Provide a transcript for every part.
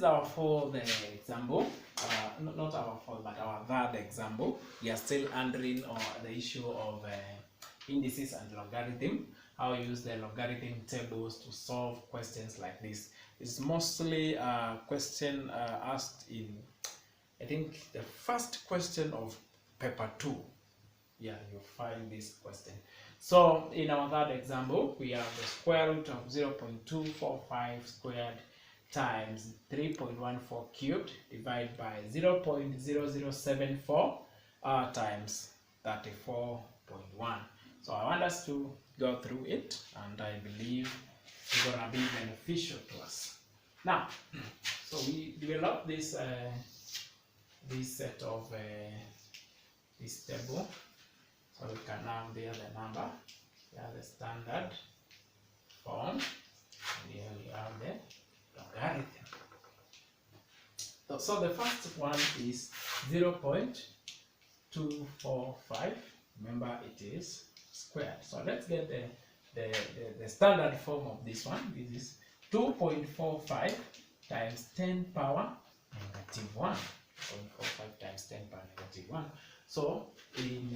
is our fourth example. Not our fourth, but our third example. We are still handling the issue of indices and logarithm. How we use the logarithm tables to solve questions like this. It's mostly a question asked in, I think, the first question of paper 2. Yeah, you'll find this question. So in our third example, we have the square root of 0.245 squared times 3.14 cubed divided by 0.0074 times 34.1. So I want us to go through it, and I believe it's gonna be beneficial to us. Now, so we developed this this set of this table. So we can now bear the number. Here the standard form, and here we have the logarithm. So the first one is 0.245. Remember, it is squared. So let's get the standard form of this one. This is 2.45 times 10 power negative 1. 2.45 times 10 power negative 1. So in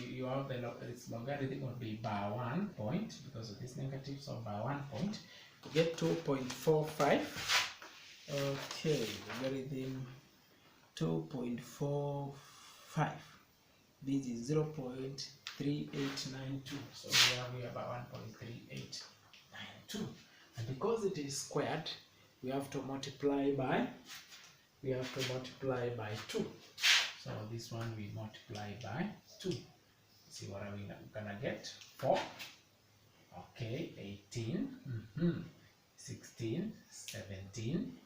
you have the logarithm would be by 1 point because of this negative, so by 1 point to get 2.45. Okay, logarithm 2.45. This is 0.3892. So here we have about 1.3892. And because it is squared, we have to multiply by 2. So this one we multiply by 2. See what are we gonna get? 4. Okay, 18, 16, 17,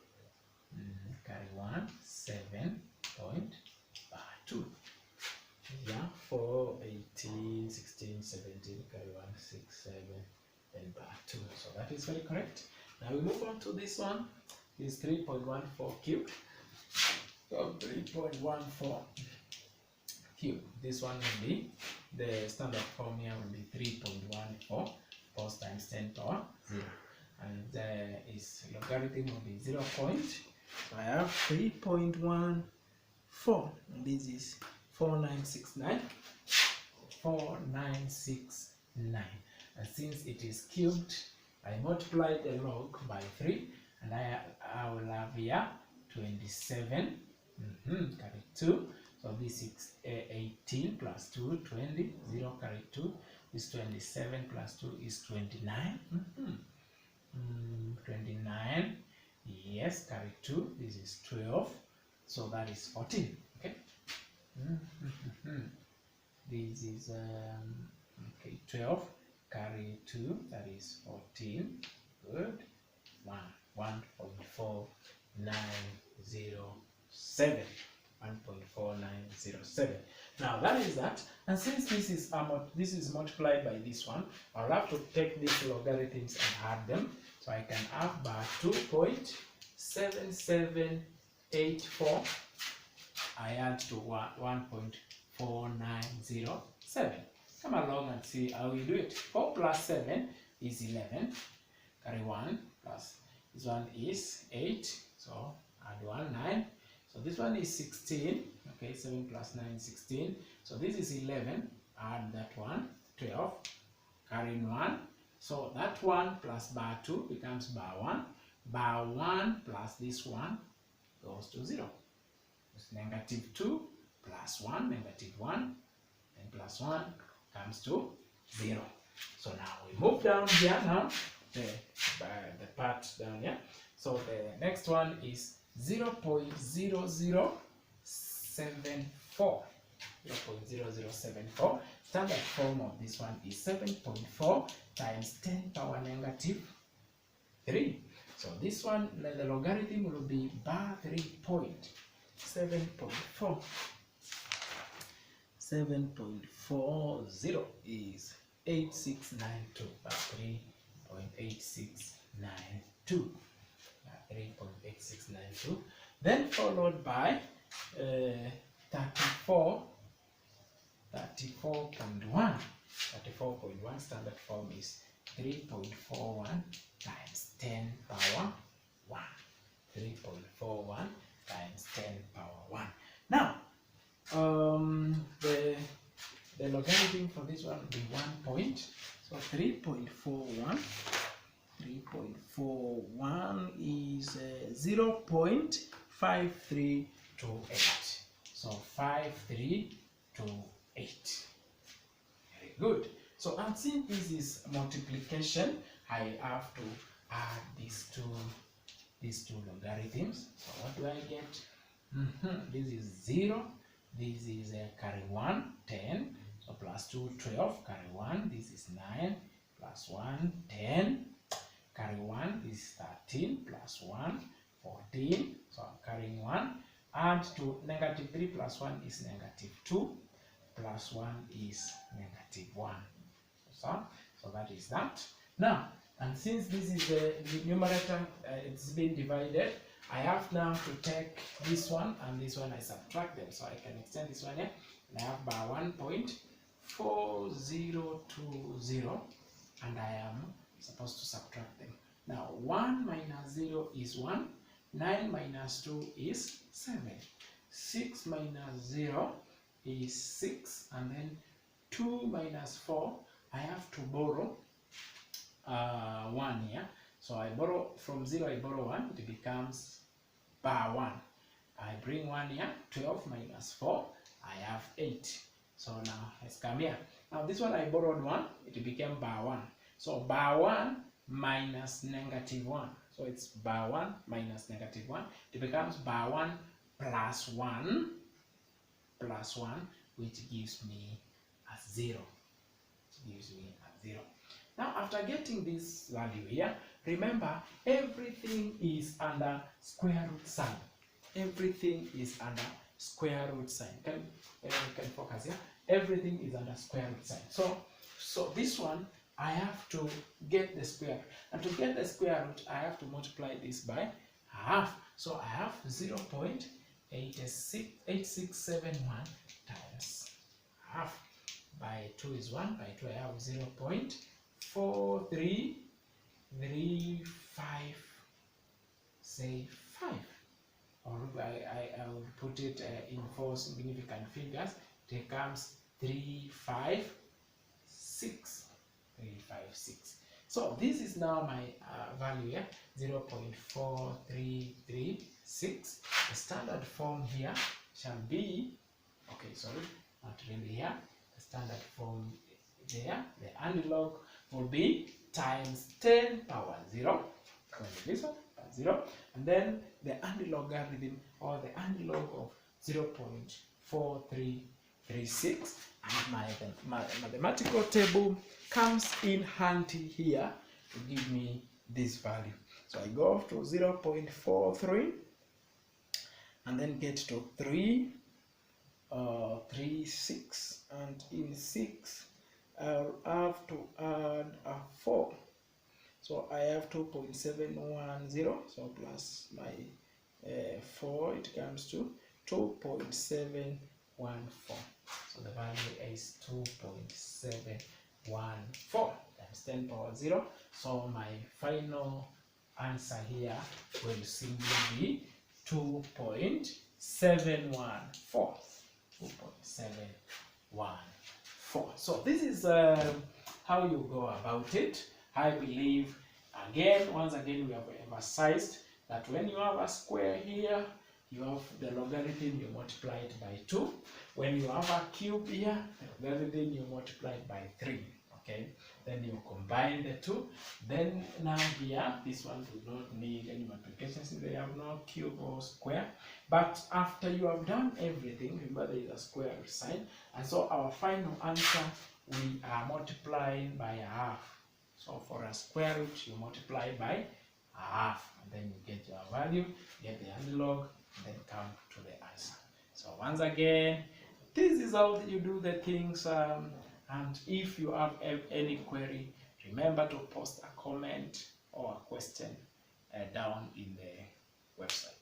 carry 1, 7.2. Yeah, 4, 18, 16, 17, carry 1, 6, 7, and bar 2. So that is very correct. Now we move on to this one. This is 3.14 cubed. So 3.14 cube. This one will be the standard form here will be 3.14 post times 10 power 0, and its logarithm will be 0. So I have 3.14. This is 4969. 4969. And since it is cubed, I multiply the log by 3, and I will have here 27. Carry 2. So this is 18 plus 2, 20. 0 carry 2 is 27 plus 2 is 29. 29. Yes, carry 2. This is 12. So that is 14. Okay. This is okay, 12 carry 2, that is 14. Good. 1.4907. 1.4907. Now that is that, and since this is multiplied by this one, I'll have to take these logarithms and add them. So I can have by 2.7784. I add to 1.4907. Come along and see how we do it. 4 plus 7 is 11. Carry 1 plus this one is 8. So add 1, 9. So this one is 16. Okay, 7 plus 9 is 16. So this is 11. Add that one, 12. Carrying 1. So that 1 plus bar 2 becomes bar 1. Bar 1 plus this one goes to 0. It's negative 2 plus 1, negative 1. And plus 1 comes to 0. So now we move down here now. The part down here. So the next one is 0.0074. 0.0074. Standard form of this one is 7.4 times 10 power negative 3. So this one, the logarithm will be bar 3.7.4. 7.40 is 8692. Bar 3.8692. 3.8692. Then followed by 34.1. 34.1 standard form is 3.41 times 10 power 1. 3.41 times 10 power 1. Now, the logarithm for this one will be 1 point. So 3.41 is 0.5328. So 5328. Very good. So, and since this is multiplication, I have to add these two logarithms. So what do I get? This is 0. This is carry 1, 10. So plus 2, 12. Carry 1. This is 9. Plus 1, 10. Carry 1. This is 13. Plus 1, 14. So I'm carrying 1. Add to negative 3 plus 1 is negative 2. Plus 1 is negative 1. So that is that. Now, and since this is the numerator, it's been divided, I have now to take this one and this one, I subtract them. So I can extend this one here, and I have by 1.4020, and I am supposed to subtract them. Now, 1 minus 0 is 1, 9 minus 2 is 7, 6 minus 0 is 6, and then 2 minus 4, I have to borrow 1 here. So I borrow from 0, I borrow 1, it becomes bar 1. I bring 1 here, 12 minus 4, I have 8. So now let's come here. Now this one I borrowed 1, it became bar 1. So bar 1 minus negative 1. So it's bar 1 minus negative 1. It becomes bar 1 plus 1, which gives me a 0. Now, after getting this value here, remember everything is under square root sign. Everything is under square root sign. Can focus here? Everything is under square root sign. So this one I have to get the square root, and to get the square root I have to multiply this by half. So I have 0.8671 times half. By 2 is 1, by 2 I have 0.4335, say 5. Or I will put it in 4 significant figures. It comes 356. So this is now my value here, 0.4336. The standard form here shall be, okay, sorry, not really here. The standard form there, the analog will be times 10 power 0. This one, 0. And then the anti-logarithm, or the analog of 0.4336. And my mathematical table comes in handy here to give me this value. So I go off to 0.43 and then get to 336, and in 6 I'll have to add a 4. So I have 2.710, so plus my 4, it comes to 2.714. So the value is 2.714 times 10 power 0. So my final answer here will simply be 2.714. So this is how you go about it. I believe, once again, we have emphasized that when you have a square here, you have the logarithm, you multiply it by 2. When you have a cube here, the logarithm, you multiply it by 3. Okay, then you combine the two. Then now here, this one does not need any multiplication since they have no cube or square. But after you have done everything, remember there is a square root sign, and so our final answer, we are multiplying by a half. So for a square root, you multiply by a half, and then you get your value, get the analog, and then come to the answer. So once again, this is how you do the things. And if you have any query, remember to post a comment or a question down in the website.